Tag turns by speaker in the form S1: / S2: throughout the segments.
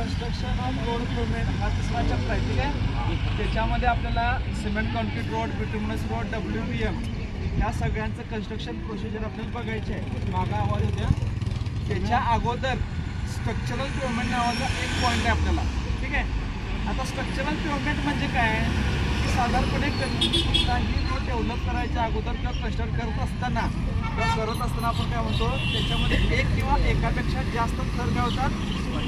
S1: Construction of road payment हा तिसरा chapter आहे, ठीक आहे. त्याच्यामध्ये आपल्याला cement concrete road, bituminous road, WBM या सगळ्यांचं कन्स्ट्रक्शन प्रोसिजर आपल्याला बघायचे आहे. मागा आवाज होत्या. त्याच्या अगोदर स्ट्रक्चरल पेमेंट नावाचा एक पॉईंट आहे आपल्याला, ठीक आहे. आता स्ट्रक्चरल पेमेंट म्हणजे काय, की साधारणपणे काही रोड डेव्हलप करायच्या अगोदर किंवा कन्स्ट्रक्ट करत असताना आपण काय म्हणतो, त्याच्यामध्ये एक किंवा एकापेक्षा जास्त थर काय होतात,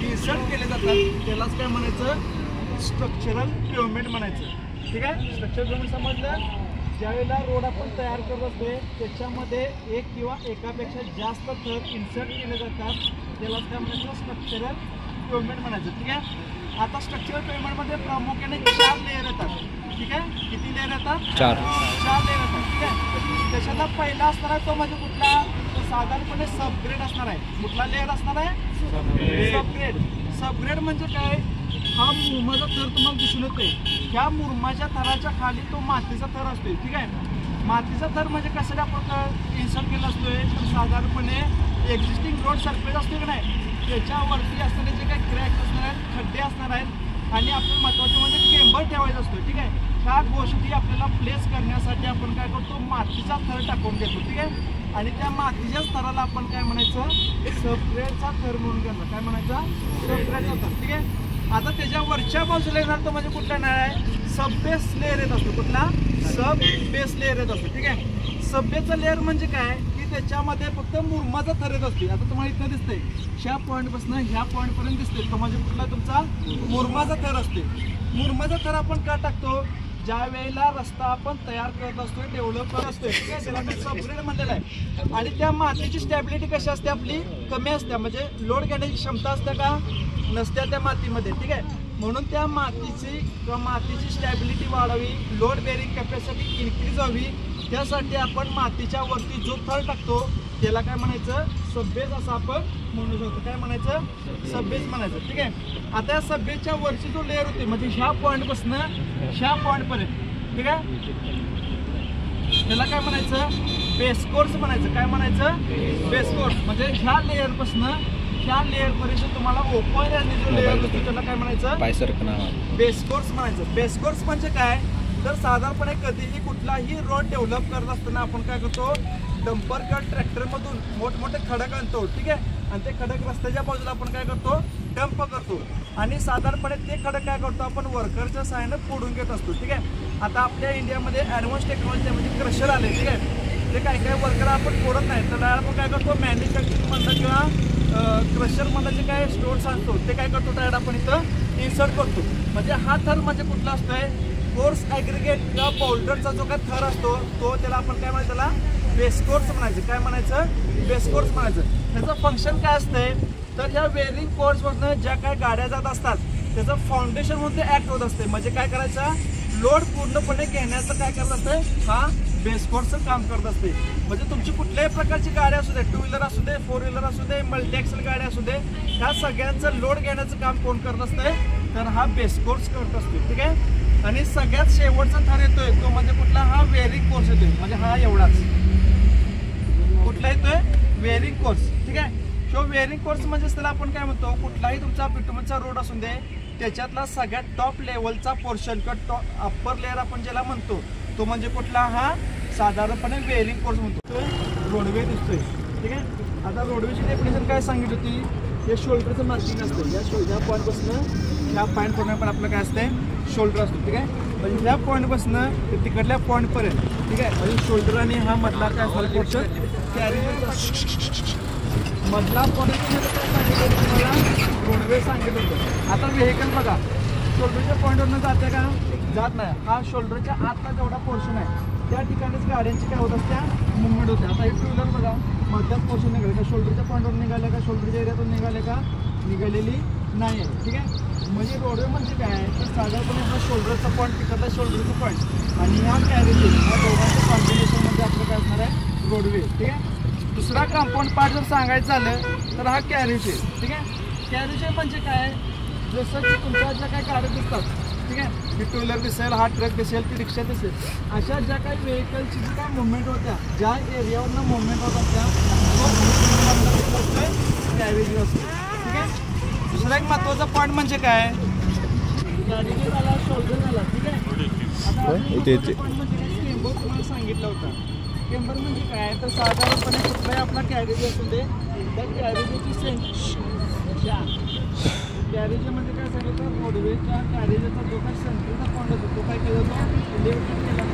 S1: इन्सर्ट केले जातात. त्यालाच काय म्हणायचं, स्ट्रक्चरल पेमेंट म्हणायचं, ठीक आहे. स्ट्रक्चरल पेमेंट समजलं. ज्यावेळेला रोड आपण तयार करत असतो त्याच्यामध्ये एक किंवा एकापेक्षा जास्त थर इन्सर्ट केले जातात, त्यालाच काय म्हणायचं, स्ट्रक्चरल पेमेंट म्हणायचं, ठीक आहे. आता स्ट्रक्चरल पेमेंटमध्ये प्रामुख्याने 4 लेअर येतात, ठीक आहे. किती लेअर येतात? 4 लेअर येतात, ठीक आहे. त्याच्यातला पहिला असणार आहे तो म्हणजे कुठला, साधारणपणे सबग्रेड असणार आहे. कुठला लेअर असणार आहे? सबग्रेड. सबग्रेड म्हणजे काय, हा मुरमाचा थर तुम्हाला दिसून येतोय. ह्या मुरमाच्या थराच्या खाली तो मातीचा थर असतोय, ठीक आहे. मातीचा थर म्हणजे कशाला आपण इन्सर्ट केला असतोय, तर साधारणपणे एक्झिस्टिंग रोड सरफेस असतो की नाही, त्याच्यावरती असणारे जे काही क्रॅक असणार आहेत, खड्डे असणार आहेत, आणि आपण महत्त्वाचं म्हणजे केंबर ठेवायचा असतो, ठीक आहे. ह्या गोष्टी आपल्याला प्लेस करण्यासाठी आपण काय करतो, मातीचा थर टाकून घेतो, ठीक आहे. आणि त्या मातीच्या स्तराला आपण काय म्हणायचं, सबग्रेडचा थर म्हणून घेतो. काय म्हणायचा? सबग्रेडचा थर, ठीक आहे. आता त्याच्या वरच्या बाजूला येणार तो म्हणजे कुठला नाही आहे, सब बेस लेअर येत असतो. कुठला? सब बेस लेअर येत असतो, ठीक आहे. सब बेसचा लेअर म्हणजे काय, की त्याच्यामध्ये फक्त मुरमाचा थर येत असते. आता तुम्हाला इथं दिसतंय, ह्या पॉईंटपासून ह्या पॉईंटपर्यंत दिसते, तो म्हणजे कुठला तुमचा मुरमाचा थर असते. मुरमाचा थर आपण का टाकतो, ज्या वेळेला रस्ता आपण तयार करत असतोय, डेव्हलप करत असतोय, ठीक आहे, त्याला मी सबग्रेड म्हणलेला आहे. आणि त्या मातीची स्टॅबिलिटी कशी असते, आपली कमी असते, म्हणजे लोड घेण्याची क्षमता असते का, नसत्या त्या मातीमध्ये, ठीक आहे. म्हणून त्या मातीची स्टॅबिलिटी वाढावी, लोड बेअरिंग कॅपॅसिटी इन्क्रीज व्हावी, त्यासाठी आपण मातीच्या वरती जो थर टाकतो त्याला काय म्हणायचं, सबबेस असं आपण म्हणू शकतो. काय म्हणायचं? सबबेस म्हणायचं, ठीक आहे. आता या सबबेसच्या वरची जो लेअर होती, म्हणजे ह्या पॉईंटपासून ह्या पॉईंटपर्यंत, ठीक आहे, त्याला काय म्हणायचं, बेस कोर्स म्हणायचं. काय म्हणायचं? Base course. म्हणजे ह्या लेअरपासून ह्या लेअर पर्यंत तुम्हाला ओपन आणि जो लेअर होती त्याला काय म्हणायचं, बेस कोर्स म्हणायचं. बेस कोर्स म्हणजे काय, तर साधारणपणे कधीही कुठलाही रोड डेव्हलप करत असताना आपण काय करतो, डंपर किंवा ट्रॅक्टरमधून मोठमोठे खडक आणतो, ठीक आहे. आणि ते खडक रस्त्याच्या बाजूला आपण काय करतो, डंप करतो. आणि साधारणपणे ते खडक काय करतो, आपण वर्करच्या सहाय्यानं फोडून घेत असतो, ठीक आहे. आता आपल्या इंडियामध्ये ॲडव्हान्स टेक्नॉलॉजी म्हणजे क्रशर आले, ठीक आहे. ते काय वर्कर आपण फोडत नाही, तर आपण काय करतो, मॅन्युफॅक्चरिंगमधलं किंवा क्रशरमधलं जे काय स्टोर्स आणतो ते काय करतो, डायरेक्ट आपण इथं इन्सर्ट करतो. म्हणजे हा थर म्हणजे कुठला असतोय, कोर्स ॲग्रिगेट किंवा पावडरचा जो काय थर असतो तो, त्याला आपण काय म्हणायचं, त्याला बेस कोर्स म्हणायचं. काय म्हणायचं? बेस कोर्स म्हणायचं. त्याचं फंक्शन काय असतंय, तर ह्या वेअरिंग कोर्समधनं ज्या काय गाड्या जात असतात त्याचं फाउंडेशन म्हणून ते ॲक्ट होत असते. म्हणजे काय करायचं, लोड पूर्णपणे घेण्याचं काय करत असते, हा बेस कोर्सचं काम करत असते. म्हणजे तुमची कुठल्याही प्रकारची गाडी असू दे, 2 व्हीलर असू दे, 4 व्हीलर असू दे, मल्टी ॲक्सल गाडी असू दे, ह्या सगळ्यांचं लोड घेण्याचं काम कोण करत असते, तर हा बेस कोर्स करत असतो, ठीक आहे. आणि सगळ्यात शेवटचा थर येतोय तो म्हणजे कुठला, हा वेअरिंग कोर्स येतोय. म्हणजे हा एवढाच कुठला येतोय, वेअरिंग कोर्स, ठीक आहे. तो वेअरिंग कोर्स म्हणजे त्याला आपण काय म्हणतो, कुठलाही तुमचा बिटुमनचा रोड असून दे, त्याच्यातला सगळ्यात टॉप लेवलचा पोर्शन किंवा अप्पर लेअर आपण ज्याला म्हणतो तो म्हणजे कुठला, हा साधारणपणे वेअरिंग कोर्स म्हणतो. रोडवे दिसतोय, ठीक आहे. आता रोडवेची डेफिनेशन काय सांगितली होती, हे शोल्डरचं मार्किंग असतं. या पॉईंटपासून ह्या पॉईंटपर्यंत पण आपलं काय असतंय, शोल्डर असतो, ठीक आहे. म्हणजे ह्या पॉईंटपासून ते तिकडल्या पॉईंटपर्यंत, ठीक आहे. म्हणजे शोल्डर आणि हा मधला काय असणार पोर्शन कॅरी मधला पॉईंटमध्ये काय सांगितलं तुम्हाला, रोडवे सांगितलं होतं. आता व्हेकल बघा, शोल्डरच्या पॉईंटवरनं जाते का, जात नाही. हा शोल्डरच्या आतला जेवढा पोर्शन आहे त्या ठिकाणीच गाड्यांची काय होत असत्या, मुवमेंट होते. आता हे 2 व्हीलर बघा, मधल्याच पोर्शन निघाले का, शोल्डरच्या पॉईंटवर निघाले का, शोल्डरच्या एरियातून निघाले का, निघालेली नाही आहे, ठीक आहे. म्हणजे रोडवे म्हणजे काय, तर साधारणपणे हा शोल्डरचा पॉईंट, तिकडला शोल्डरचा पॉईंट आणि ह्या कॅरेज, ह्या दोघांच्या कॉम्बिनेशनमध्ये आपलं काय असणार आहे, रोडवे, ठीक आहे. दुसरा कंपाऊंड पार्ट जर सांगायचं झालं तर हा कॅरेज आहे, ठीक आहे. कॅरेज म्हणजे काय, जसं की तुमच्या ज्या काही गाड्या दिसतात, ठीक आहे, ती 2 व्हीलर दिसेल, हा ट्रक दिसेल, ती रिक्षा दिसेल, अशा ज्या काही व्हेकलची जी काय मुवमेंट होत्या, ज्या एरियावरनं मुवमेंट होत असत्या, तो कॅरेज असतो, ठीक आहे. दुसरा दुसरा एक महत्त्वाचा पॉईंट म्हणजे काय, कॅरेज झाला, शोल्डर झाला, ठीक आहे. आता पॉईंट म्हणजे काय, केंबर तुम्हाला सांगितलं होता. केंबर म्हणजे काय, तर साधारणपणे कुठलाही आपला कॅरेज असू दे, त्या कॅरेजची कॅरेजमध्ये काय सांगितलं, रोडवेच्या कॅरेजचा जो काय सेंटरचा पॉईंट होतो तो काय केला जातो, इलेक्ट्रिक केला